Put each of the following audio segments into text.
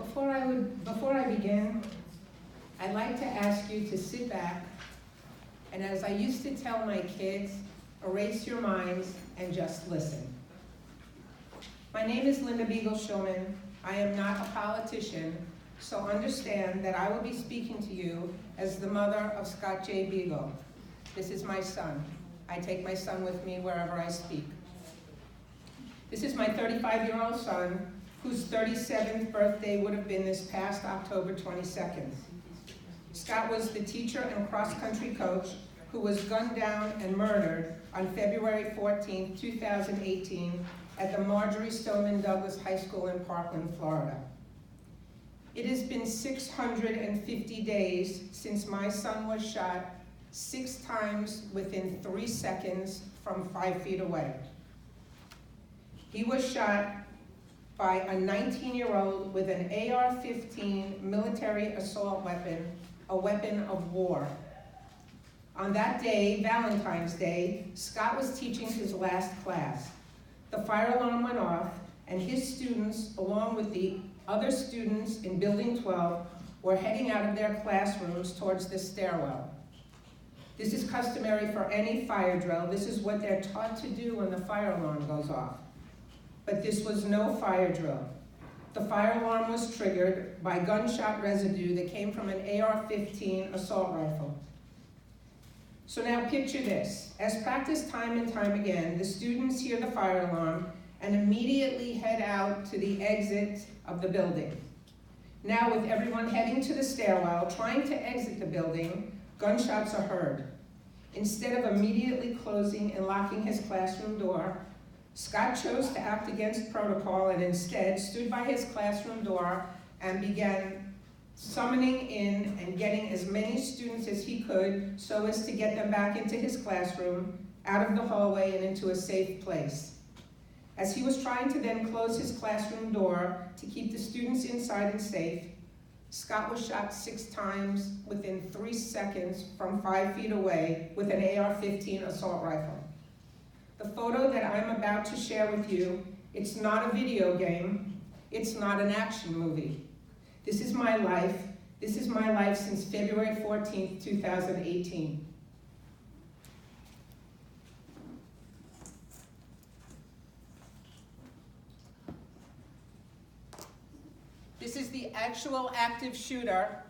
Before I begin, I'd like to ask you to sit back, and as I used to tell my kids, erase your minds and just listen. My name is Linda Beagle Schulman. I am not a politician, so understand that I will be speaking to you as the mother of Scott J. Beagle. This is my son. I take my son with me wherever I speak. This is my 35-year-old son, whose 37th birthday would have been this past October 22nd. Scott was the teacher and cross-country coach who was gunned down and murdered on February 14, 2018 at the Marjorie Stoneman Douglas High School in Parkland, Florida. It has been 650 days since my son was shot 6 times within 3 seconds from 5 feet away. He was shot by a 19-year-old with an AR-15 military assault weapon, a weapon of war. On that day, Valentine's Day, Scott was teaching his last class. The fire alarm went off, and his students, along with the other students in Building 12, were heading out of their classrooms towards the stairwell. This is customary for any fire drill. This is what they're taught to do when the fire alarm goes off. But this was no fire drill. The fire alarm was triggered by gunshot residue that came from an AR-15 assault rifle. So now picture this. As practiced time and time again, the students hear the fire alarm and immediately head out to the exit of the building. Now with everyone heading to the stairwell, trying to exit the building, gunshots are heard. Instead of immediately closing and locking his classroom door, Scott chose to act against protocol and instead stood by his classroom door and began summoning in and getting as many students as he could so as to get them back into his classroom, out of the hallway and into a safe place. As he was trying to then close his classroom door to keep the students inside and safe, Scott was shot 6 times within 3 seconds from 5 feet away with an AR-15 assault rifle. The photo that I'm about to share with you, it's not a video game, it's not an action movie. This is my life. This is my life since February 14th, 2018. This is the actual active shooter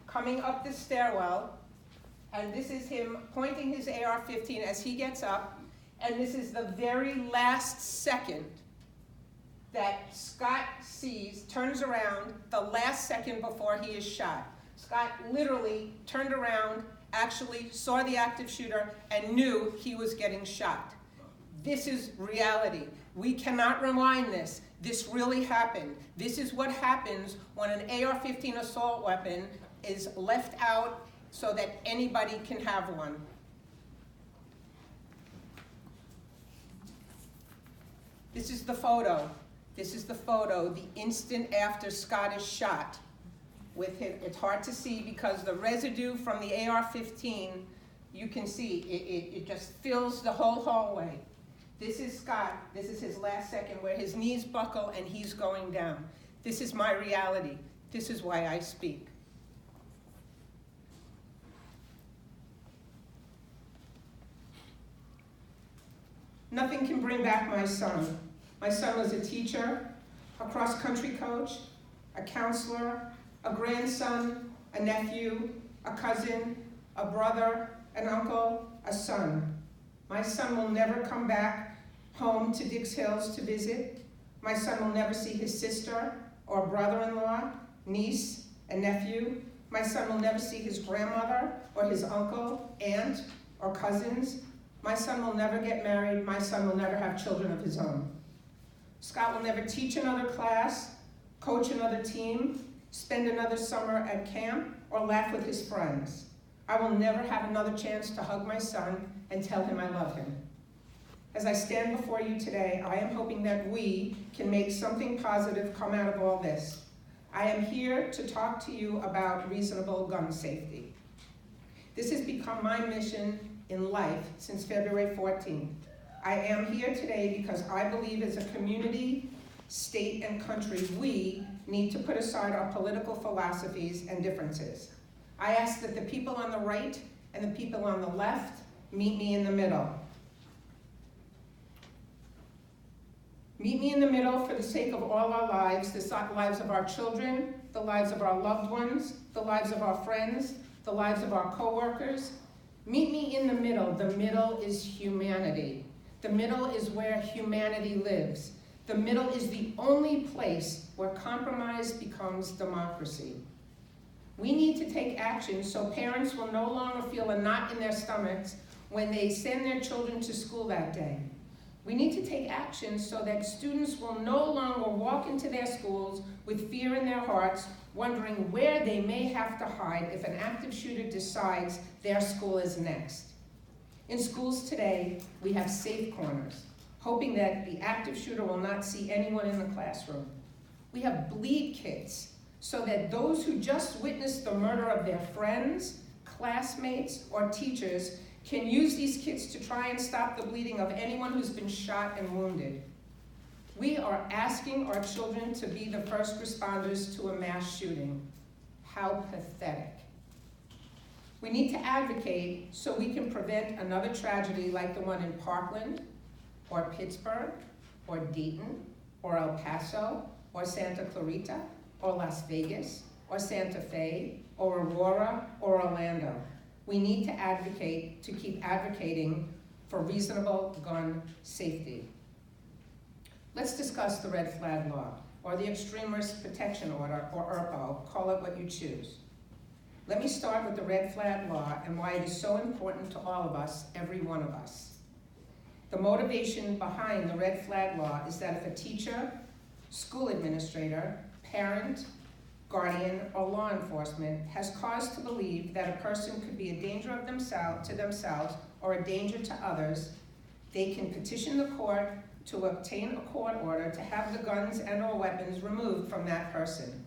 coming up the stairwell, and this is him pointing his AR-15 as he gets up. And this is the very last second that Scott sees, turns around, the last second before he is shot. Scott literally turned around, actually saw the active shooter, and knew he was getting shot. This is reality. We cannot rewind this. This really happened. This is what happens when an AR-15 assault weapon is left out so that anybody can have one. This is the photo. This is the photo the instant after Scott is shot. With him, it's hard to see because the residue from the AR-15, you can see, it just fills the whole hallway. This is Scott. This is his last second where his knees buckle and he's going down. This is my reality. This is why I speak. Nothing can bring back my son. My son was a teacher, a cross-country coach, a counselor, a grandson, a nephew, a cousin, a brother, an uncle, a son. My son will never come back home to Dix Hills to visit. My son will never see his sister or brother-in-law, niece, and nephew. My son will never see his grandmother or his uncle, aunt, or cousins. My son will never get married. My son will never have children of his own. Scott will never teach another class, coach another team, spend another summer at camp, or laugh with his friends. I will never have another chance to hug my son and tell him I love him. As I stand before you today, I am hoping that we can make something positive come out of all this. I am here to talk to you about reasonable gun safety. This has become my mission in life since February 14th. I am here today because I believe as a community state, and country, we need to put aside our political philosophies and differences. I ask that the people on the right and the people on the left meet me in the middle. Meet me in the middle for the sake of all our lives, the lives of our children, the lives of our loved ones, the lives of our friends, the lives of our coworkers. Meet me in the middle. The middle is humanity. The middle is where humanity lives. The middle is the only place where compromise becomes democracy. We need to take action so parents will no longer feel a knot in their stomachs when they send their children to school that day. We need to take action so that students will no longer walk into their schools with fear in their hearts, wondering where they may have to hide if an active shooter decides their school is next. In schools today, we have safe corners, hoping that the active shooter will not see anyone in the classroom. We have bleed kits, so that those who just witnessed the murder of their friends, classmates, or teachers can use these kits to try and stop the bleeding of anyone who's been shot and wounded. We are asking our children to be the first responders to a mass shooting. How pathetic. We need to advocate so we can prevent another tragedy like the one in Parkland, or Pittsburgh, or Dayton, or El Paso, or Santa Clarita, or Las Vegas, or Santa Fe, or Aurora, or Orlando. We need to advocate, to keep advocating for reasonable gun safety. Let's discuss the red flag law, or the Extreme Risk Protection Order, or ERPO, call it what you choose. Let me start with the red flag law and why it is so important to all of us, every one of us. The motivation behind the red flag law is that if a teacher, school administrator, parent, guardian, or law enforcement has cause to believe that a person could be a danger of themselves or a danger to others, they can petition the court to obtain a court order to have the guns and/or weapons removed from that person.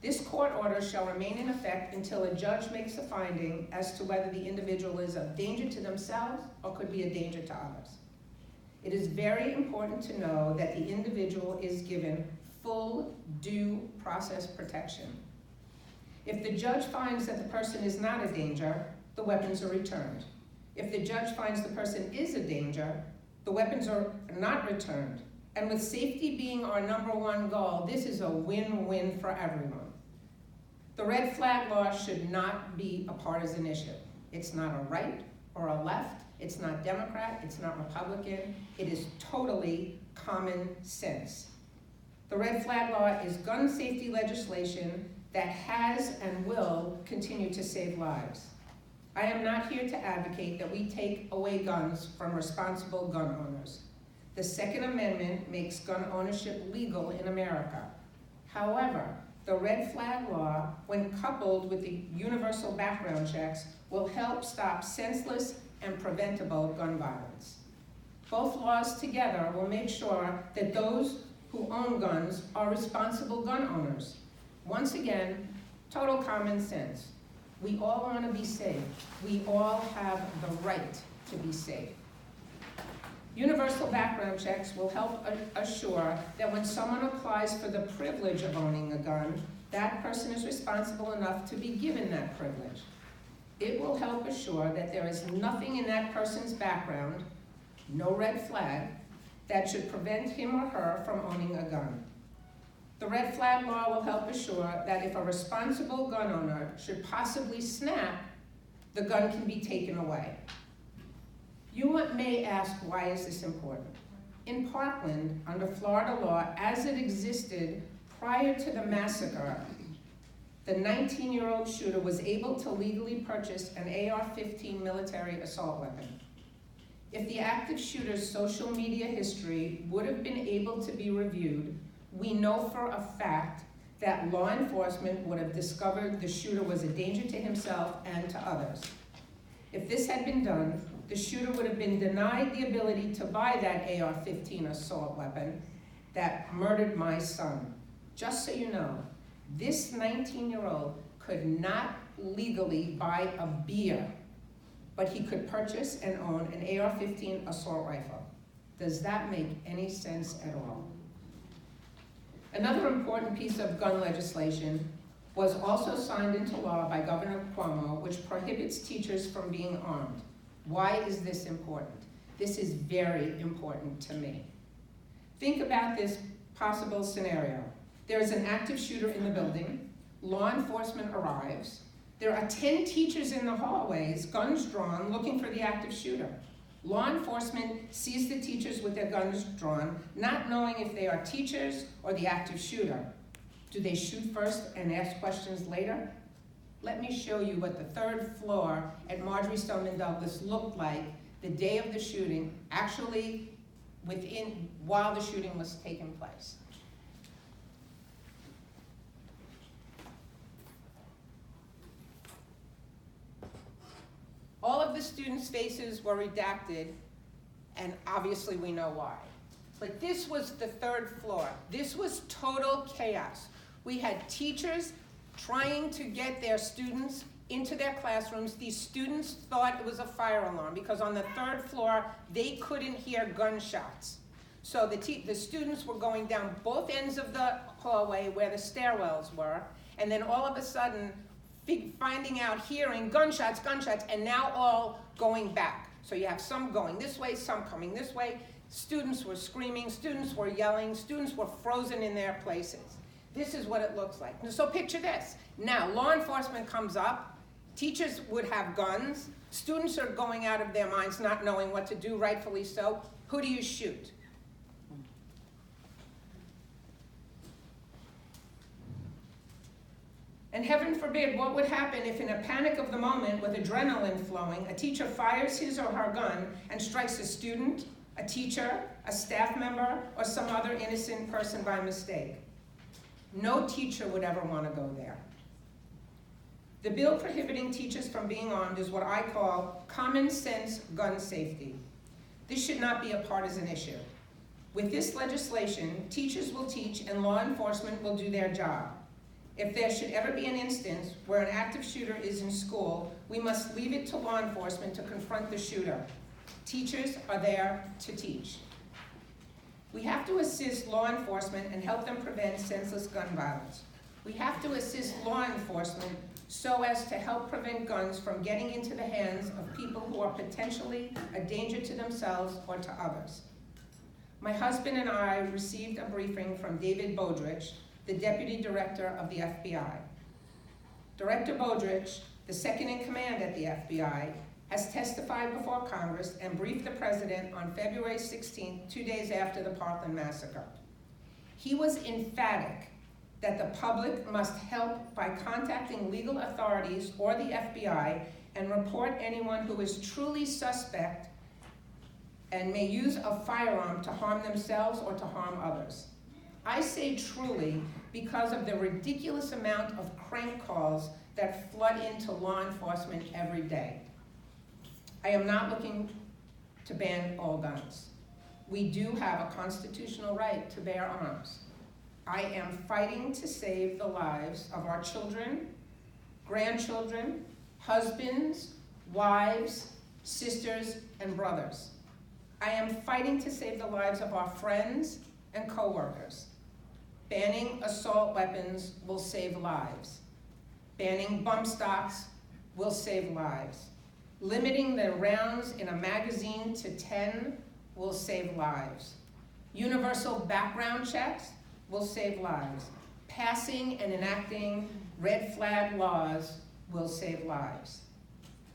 This court order shall remain in effect until a judge makes a finding as to whether the individual is a danger to themselves or could be a danger to others. It is very important to know that the individual is given full due process protection. If the judge finds that the person is not a danger, the weapons are returned. If the judge finds the person is a danger, the weapons are not returned. And with safety being our #1 goal, this is a win-win for everyone. The red flag law should not be a partisan issue. It's not a right or a left. It's not Democrat. It's not Republican. It is totally common sense. The red flag law is gun safety legislation that has and will continue to save lives. I am not here to advocate that we take away guns from responsible gun owners. The Second Amendment makes gun ownership legal in America. However, the red flag law, when coupled with the universal background checks, will help stop senseless and preventable gun violence. Both laws together will make sure that those who own guns are responsible gun owners. Once again, total common sense. We all want to be safe. We all have the right to be safe. Universal background checks will help assure that when someone applies for the privilege of owning a gun, that person is responsible enough to be given that privilege. It will help assure that there is nothing in that person's background, no red flag, that should prevent him or her from owning a gun. The red flag law will help assure that if a responsible gun owner should possibly snap, the gun can be taken away. You may ask, why is this important? In Parkland, under Florida law, as it existed prior to the massacre, the 19-year-old shooter was able to legally purchase an AR-15 military assault weapon. If the active shooter's social media history would have been able to be reviewed, we know for a fact that law enforcement would have discovered the shooter was a danger to himself and to others. If this had been done, the shooter would have been denied the ability to buy that AR-15 assault weapon that murdered my son. Just so you know, this 19-year-old could not legally buy a beer, but he could purchase and own an AR-15 assault rifle. Does that make any sense at all? Another important piece of gun legislation was also signed into law by Governor Cuomo, which prohibits teachers from being armed. Why is this important? This is very important to me. Think about this possible scenario. There is an active shooter in the building. Law enforcement arrives. There are 10 teachers in the hallways, guns drawn, looking for the active shooter. Law enforcement sees the teachers with their guns drawn, not knowing if they are teachers or the active shooter. Do they shoot first and ask questions later? Let me show you what the third floor at Marjorie Stoneman Douglas looked like the day of the shooting, actually while the shooting was taking place. All of the students' faces were redacted, and obviously we know why. But this was the third floor. This was total chaos. We had teachers trying to get their students into their classrooms. These students thought it was a fire alarm because on the third floor, they couldn't hear gunshots. So the students were going down both ends of the hallway where the stairwells were, and then all of a sudden, finding out, hearing gunshots, and now all going back. So you have some going this way, some coming this way. Students were screaming, students were yelling, students were frozen in their places. This is what it looks like. So picture this. Now, law enforcement comes up, teachers would have guns, students are going out of their minds, not knowing what to do, rightfully so. Who do you shoot? And heaven forbid, what would happen if in a panic of the moment with adrenaline flowing, a teacher fires his or her gun and strikes a student, a teacher, a staff member, or some other innocent person by mistake? No teacher would ever want to go there. The bill prohibiting teachers from being armed is what I call common sense gun safety. This should not be a partisan issue. With this legislation, teachers will teach and law enforcement will do their job. If there should ever be an instance where an active shooter is in school, we must leave it to law enforcement to confront the shooter. Teachers are there to teach. We have to assist law enforcement and help them prevent senseless gun violence. We have to assist law enforcement so as to help prevent guns from getting into the hands of people who are potentially a danger to themselves or to others. My husband and I received a briefing from David Bodrich, the Deputy Director of the FBI. Director Bodrich, the second in command at the FBI, has testified before Congress and briefed the President on February 16th, 2 days after the Parkland massacre. He was emphatic that the public must help by contacting legal authorities or the FBI and report anyone who is truly suspect and may use a firearm to harm themselves or to harm others. I say truly because of the ridiculous amount of crank calls that flood into law enforcement every day. I am not looking to ban all guns. We do have a constitutional right to bear arms. I am fighting to save the lives of our children, grandchildren, husbands, wives, sisters, and brothers. I am fighting to save the lives of our friends and coworkers. Banning assault weapons will save lives. Banning bump stocks will save lives. Limiting the rounds in a magazine to 10 will save lives. Universal background checks will save lives. Passing and enacting red flag laws will save lives.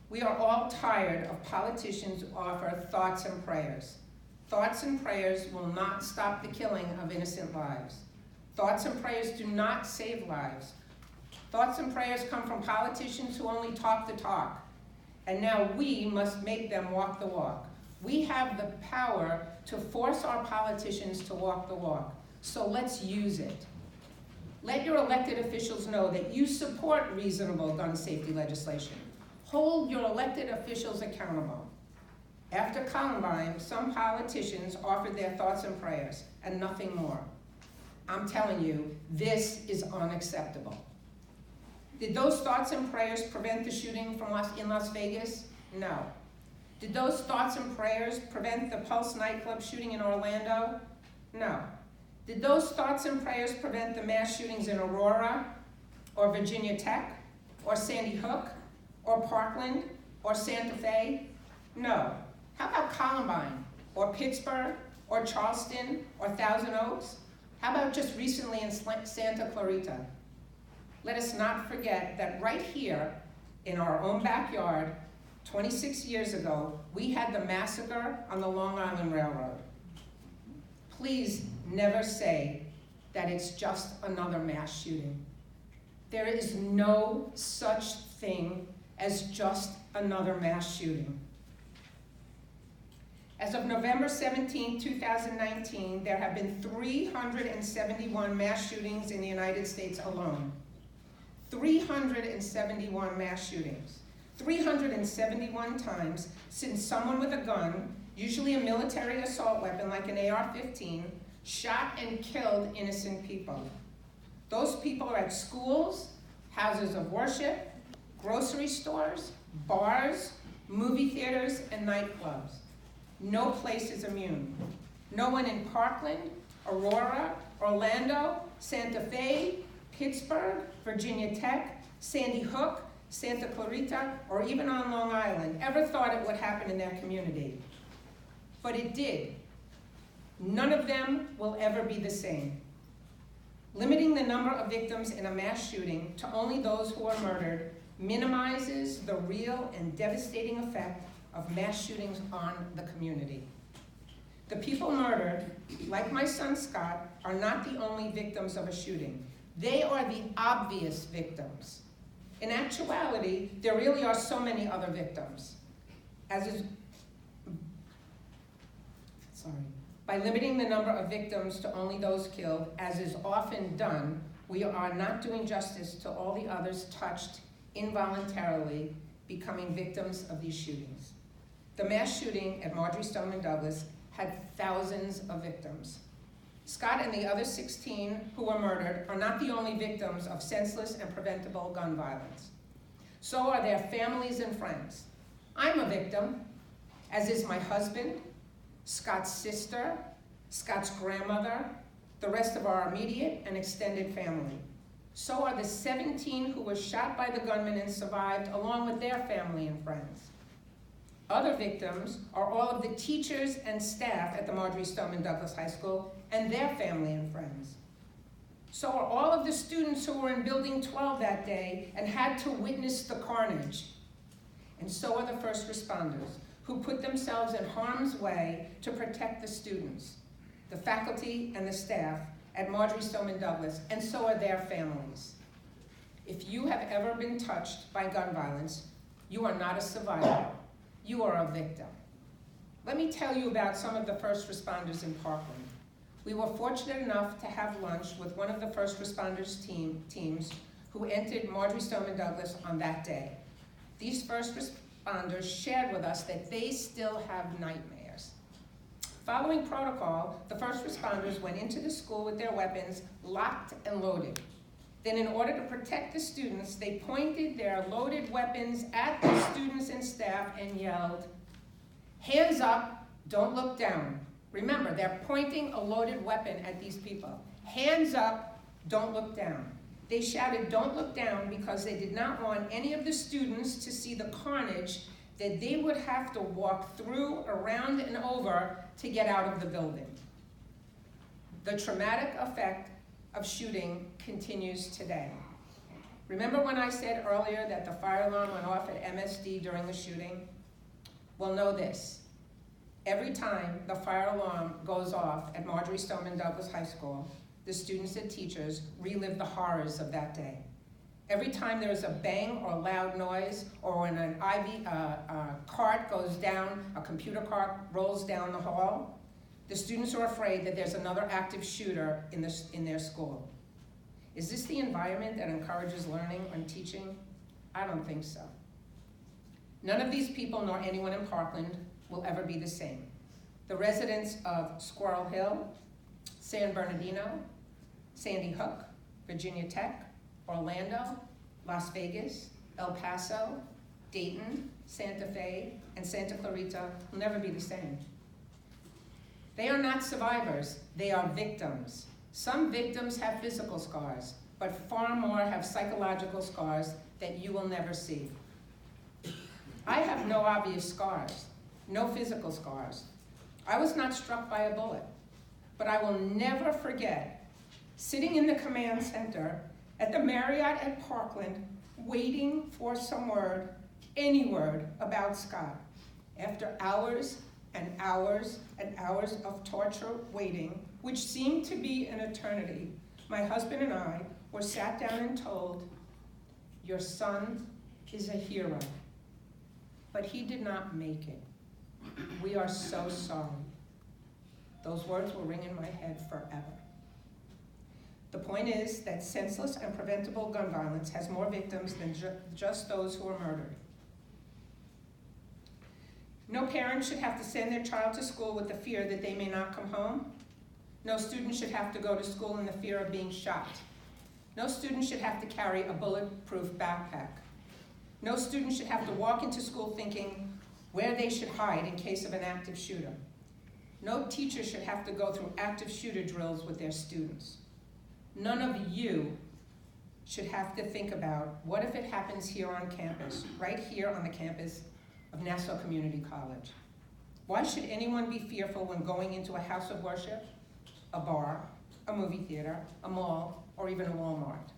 We are all tired of politicians who offer thoughts and prayers. Thoughts and prayers will not stop the killing of innocent lives. Thoughts and prayers do not save lives. Thoughts and prayers come from politicians who only talk the talk. And now we must make them walk the walk. We have the power to force our politicians to walk the walk. So let's use it. Let your elected officials know that you support reasonable gun safety legislation. Hold your elected officials accountable. After Columbine, some politicians offered their thoughts and prayers and nothing more. I'm telling you, this is unacceptable. Did those thoughts and prayers prevent the shooting in Las Vegas? No. Did those thoughts and prayers prevent the Pulse nightclub shooting in Orlando? No. Did those thoughts and prayers prevent the mass shootings in Aurora, or Virginia Tech, or Sandy Hook, or Parkland, or Santa Fe? No. How about Columbine, or Pittsburgh, or Charleston, or Thousand Oaks? How about just recently in Santa Clarita? Let us not forget that right here in our own backyard, 26 years ago, we had the massacre on the Long Island Railroad. Please never say that it's just another mass shooting. There is no such thing as just another mass shooting. As of November 17, 2019, there have been 371 mass shootings in the United States alone. 371 mass shootings. 371 times since someone with a gun, usually a military assault weapon like an AR-15, shot and killed innocent people. Those people are at schools, houses of worship, grocery stores, bars, movie theaters, and nightclubs. No place is immune. No one in Parkland, Aurora, Orlando, Santa Fe, Pittsburgh, Virginia Tech, Sandy Hook, Santa Clarita, or even on Long Island ever thought it would happen in their community. But it did. None of them will ever be the same. Limiting the number of victims in a mass shooting to only those who are murdered minimizes the real and devastating effect of mass shootings on the community. The people murdered, like my son Scott, are not the only victims of a shooting. They are the obvious victims. In actuality, there really are so many other victims. By limiting the number of victims to only those killed, as is often done, we are not doing justice to all the others touched involuntarily becoming victims of these shootings. The mass shooting at Marjory Stoneman Douglas had thousands of victims. Scott and the other 16 who were murdered are not the only victims of senseless and preventable gun violence. So are their families and friends. I'm a victim, as is my husband, Scott's sister, Scott's grandmother, the rest of our immediate and extended family. So are the 17 who were shot by the gunman and survived, along with their family and friends. Other victims are all of the teachers and staff at the Marjory Stoneman Douglas High School and their family and friends. So are all of the students who were in Building 12 that day and had to witness the carnage. And so are the first responders who put themselves in harm's way to protect the students, the faculty and the staff at Marjory Stoneman Douglas, and so are their families. If you have ever been touched by gun violence, you are not a survivor. You are a victim. Let me tell you about some of the first responders in Parkland. We were fortunate enough to have lunch with one of the first responders teams who entered Marjory Stoneman Douglas on that day. These first responders shared with us that they still have nightmares. Following protocol, the first responders went into the school with their weapons locked and loaded. Then in order to protect the students, they pointed their loaded weapons at the students and staff and yelled, "Hands up, don't look down." Remember, they're pointing a loaded weapon at these people. "Hands up, don't look down." They shouted, "Don't look down," because they did not want any of the students to see the carnage that they would have to walk through, around, and over to get out of the building. The traumatic effect of shooting continues today. Remember when I said earlier that the fire alarm went off at MSD during the shooting? Well, know this. Every time the fire alarm goes off at Marjory Stoneman Douglas High School, the students and teachers relive the horrors of that day. Every time there is a bang or loud noise, or when an cart goes down, a computer cart rolls down the hall, the students are afraid that there's another active shooter in their school. Is this the environment that encourages learning and teaching? I don't think so. None of these people, nor anyone in Parkland, will ever be the same. The residents of Squirrel Hill, San Bernardino, Sandy Hook, Virginia Tech, Orlando, Las Vegas, El Paso, Dayton, Santa Fe, and Santa Clarita will never be the same. They are not survivors, they are victims. Some victims have physical scars, but far more have psychological scars that you will never see. I have no obvious scars, no physical scars. I was not struck by a bullet, but I will never forget sitting in the command center at the Marriott at Parkland, waiting for some word, any word, about Scott. After hours and hours and hours of torture waiting, which seemed to be an eternity, my husband and I were sat down and told, "Your son is a hero, but he did not make it. We are so sorry." Those words will ring in my head forever. The point is that senseless and preventable gun violence has more victims than just those who are murdered. No parent should have to send their child to school with the fear that they may not come home. No student should have to go to school in the fear of being shot. No student should have to carry a bulletproof backpack. No student should have to walk into school thinking where they should hide in case of an active shooter. No teacher should have to go through active shooter drills with their students. None of you should have to think about, what if it happens here on campus, right here on the campus of Nassau Community College? Why should anyone be fearful when going into a house of worship, a bar, a movie theater, a mall, or even a Walmart?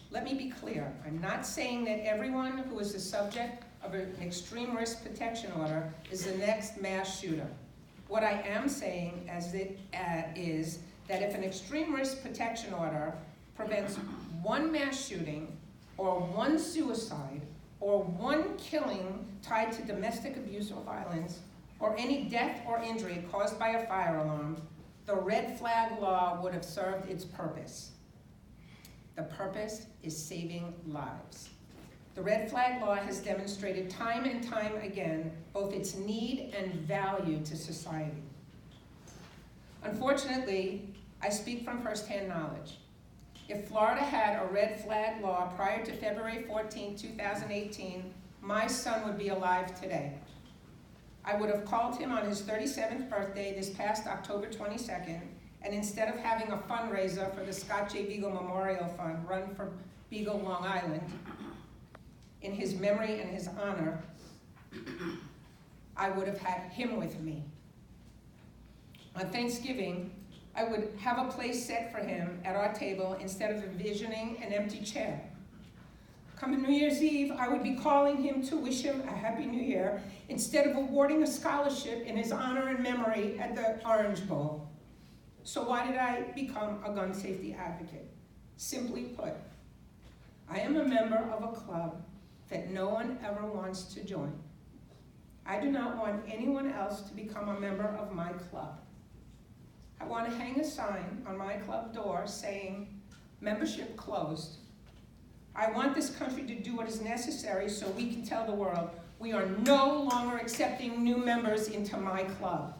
Let me be clear, I'm not saying that everyone who is the subject of an extreme risk protection order is the next mass shooter. What I am saying is that if an extreme risk protection order prevents one mass shooting, or one suicide, or one killing tied to domestic abuse or violence, or any death or injury caused by a fire alarm, the red flag law would have served its purpose. The purpose is saving lives. The red flag law has demonstrated time and time again both its need and value to society. Unfortunately, I speak from firsthand knowledge. If Florida had a red flag law prior to February 14, 2018, my son would be alive today. I would have called him on his 37th birthday this past October 22nd, and instead of having a fundraiser for the Scott J. Beagle Memorial Fund run for Beagle, Long Island, in his memory and his honor, I would have had him with me. On Thanksgiving, I would have a place set for him at our table instead of envisioning an empty chair. Come New Year's Eve, I would be calling him to wish him a Happy New Year instead of awarding a scholarship in his honor and memory at the Orange Bowl. So why did I become a gun safety advocate? Simply put, I am a member of a club that no one ever wants to join. I do not want anyone else to become a member of my club. I want to hang a sign on my club door saying, "Membership closed." I want this country to do what is necessary so we can tell the world we are no longer accepting new members into my club.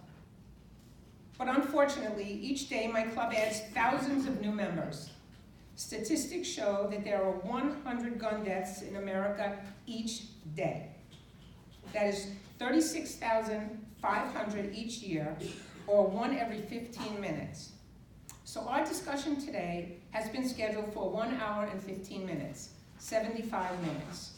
But unfortunately, each day my club adds thousands of new members. Statistics show that there are 100 gun deaths in America each day. That is 36,500 each year, or one every 15 minutes. So our discussion today has been scheduled for 1 hour and 15 minutes, 75 minutes.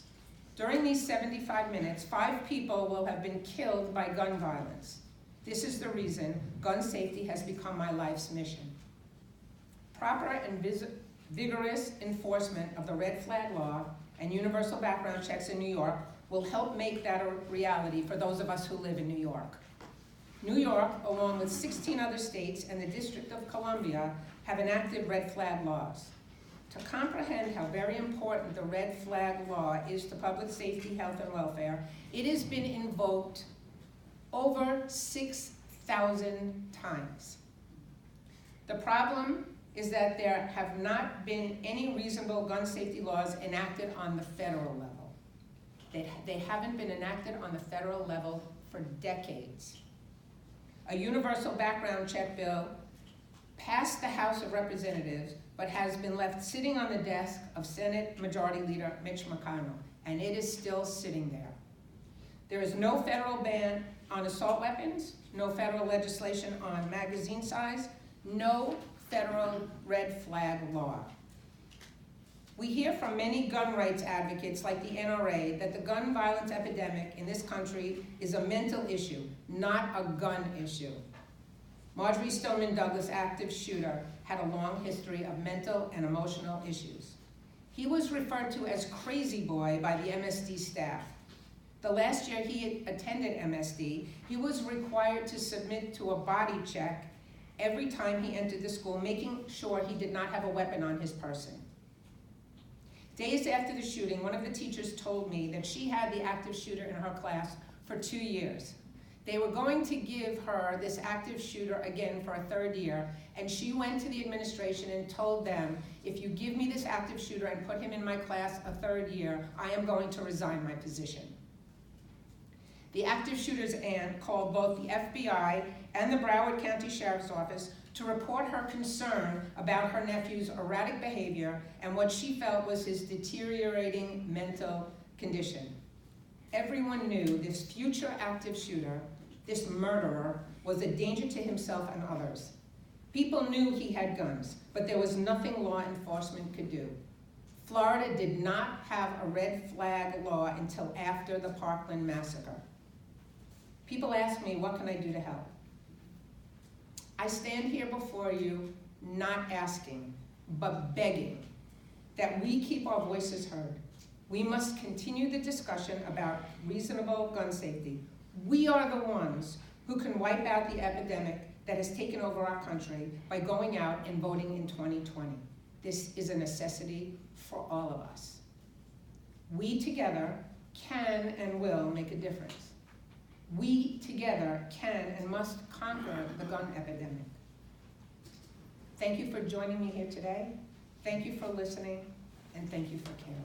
During these 75 minutes, 5 people will have been killed by gun violence. This is the reason gun safety has become my life's mission. Proper and vigorous enforcement of the red flag law and universal background checks in New York will help make that a reality for those of us who live in New York. New York, along with 16 other states and the District of Columbia, have enacted red flag laws. To comprehend how very important the red flag law is to public safety, health, and welfare, it has been invoked over 6,000 times. The problem is that there have not been any reasonable gun safety laws enacted on the federal level. They haven't been enacted on the federal level for decades. A universal background check bill passed the House of Representatives, but has been left sitting on the desk of Senate Majority Leader Mitch McConnell, and it is still sitting there. There is no federal ban on assault weapons, no federal legislation on magazine size, no federal red flag law. We hear from many gun rights advocates like the NRA that the gun violence epidemic in this country is a mental issue, not a gun issue. Marjorie Stoneman Douglas, active shooter, had a long history of mental and emotional issues. He was referred to as Crazy Boy by the MSD staff. The last year he attended MSD, he was required to submit to a body check every time he entered the school, making sure he did not have a weapon on his person. Days after the shooting, one of the teachers told me that she had the active shooter in her class for 2 years. They were going to give her this active shooter again for a 3rd year, and she went to the administration and told them, if you give me this active shooter and put him in my class a 3rd year, I am going to resign my position. The active shooter's aunt called both the FBI and the Broward County Sheriff's Office to report her concern about her nephew's erratic behavior and what she felt was his deteriorating mental condition. Everyone knew this future active shooter, this murderer, was a danger to himself and others. People knew he had guns, but there was nothing law enforcement could do. Florida did not have a red flag law until after the Parkland massacre. People ask me, what can I do to help? I stand here before you not asking, but begging that we keep our voices heard. We must continue the discussion about reasonable gun safety. We are the ones who can wipe out the epidemic that has taken over our country by going out and voting in 2020. This is a necessity for all of us. We together can and will make a difference. We together can and must conquer the gun epidemic. Thank you for joining me here today. Thank you for listening, and thank you for caring.